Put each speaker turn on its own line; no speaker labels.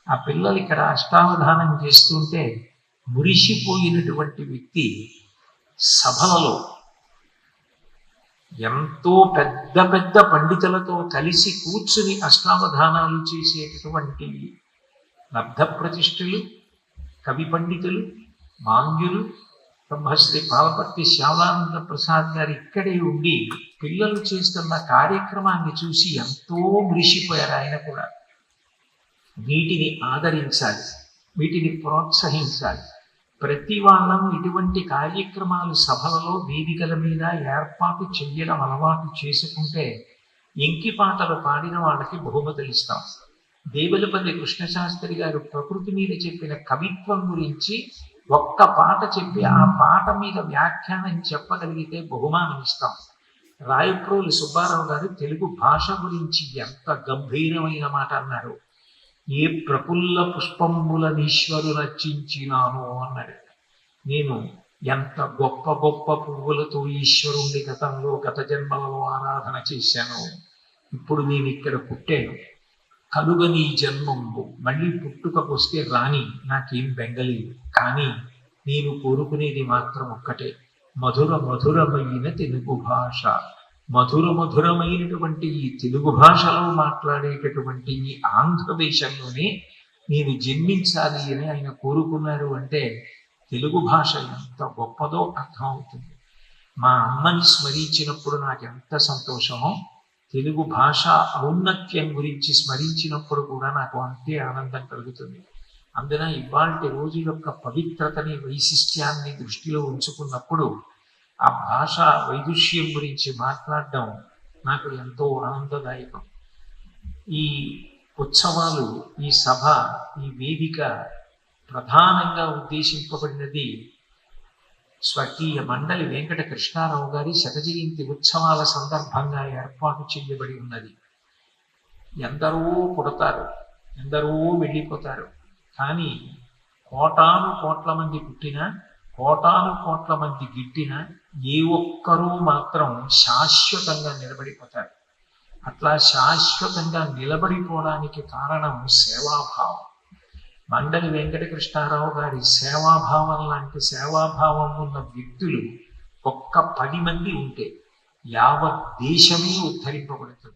ఆ పిల్లలు ఇక్కడ అష్టావధానం చేస్తుంటే మురిసిపోయినటువంటి వ్యక్తి సభలలో ఎంతో పెద్ద పెద్ద పండితులతో కలిసి కూర్చుని అష్టావధానాలు చేసేటటువంటి లబ్ధ ప్రతిష్ఠులు, కవి పండితులు, మాంగ్యులు, బ్రహ్మశ్రీ పాలపర్తి శ్యామలానంద ప్రసాద్ గారు ఇక్కడే ఉండి పిల్లలు చేస్తున్న కార్యక్రమాన్ని చూసి ఎంతో మురిసిపోయారు. ఆయన కూడా వీటిని ఆదరించాలి, వీటిని ప్రోత్సహించాలి. ప్రతి వాళ్ళం ఇటువంటి కార్యక్రమాలు సభలలో వేదికల మీద ఏర్పాటు చెయ్యడం అలవాటు చేసుకుంటే ఎంకిపాటలు పాడిన వాళ్ళకి బహుమతులు ఇస్తాం. దేవులపల్లి కృష్ణశాస్త్రి గారు ప్రకృతి మీద చెప్పిన కవిత్వం గురించి ఒక్క పాట చెప్పి ఆ పాట మీద వ్యాఖ్యానం చెప్పగలిగితే బహుమానం ఇస్తాం. రాయప్రోలు సుబ్బారావు గారు తెలుగు భాష గురించి ఎంత గంభీరమైన మాట అన్నారు. ఏ ప్రఫుల్ల పుష్పంబులనీశ్వరు రచించినాను అన్నాడు. నేను ఎంత గొప్ప గొప్ప పువ్వులతో ఈశ్వరుణ్ణి గతంలో గత జన్మలలో ఆరాధన చేశాను. ఇప్పుడు నేను ఇక్కడ పుట్టాను కనుక నీ జన్మంబు మళ్ళీ పుట్టుకొస్తే రాని నాకేం బెంగలేదు. కానీ నేను కోరుకునేది మాత్రం ఒక్కటే, మధుర మధురమైన తెలుగు భాష. మధుర మధురమైనటువంటి ఈ తెలుగు భాషలో మాట్లాడేటటువంటి ఈ ఆంధ్రదేశంలోనే నేను జన్మించాలి అని ఆయన కోరుకున్నారు. అంటే తెలుగు భాష ఎంత గొప్పదో అర్థమవుతుంది. మా అమ్మని స్మరించినప్పుడు నాకు ఎంత సంతోషమో, తెలుగు భాష ఔన్నత్యం గురించి స్మరించినప్పుడు కూడా నాకు అంతే ఆనందం కలుగుతుంది. అందున ఇవాల్టి రోజు యొక్క పవిత్రతని, వైశిష్ట్యాన్ని దృష్టిలో ఉంచుకున్నప్పుడు ఆ భాష వైదుష్యం గురించి మాట్లాడడం నాకు ఎంతో ఆనందదాయకం. ఈ ఉత్సవాలు, ఈ సభ, ఈ వేదిక ప్రధానంగా ఉద్దేశింపబడినది స్వర్గీయ మండలి వెంకట కృష్ణారావు గారి శతజయంతి ఉత్సవాల సందర్భంగా ఏర్పాటు చేయబడి ఉన్నది. ఎందరో పుడతారు, ఎందరో వెళ్ళిపోతారు. కానీ కోటాను కోట్ల మంది పుట్టినా, కోటాను కోట్ల మంది గిట్టినా ఏ ఒక్కరూ మాత్రం శాశ్వతంగా నిలబడిపోతారు. అట్లా శాశ్వతంగా నిలబడిపోవడానికి కారణం సేవాభావం. మండలి వెంకటకృష్ణారావు గారి సేవాభావం లాంటి సేవాభావం ఉన్న వ్యక్తులు ఒక్క 10 మంది ఉంటే యావత్ దేశమే ఉద్ధరింపబడుతుంది.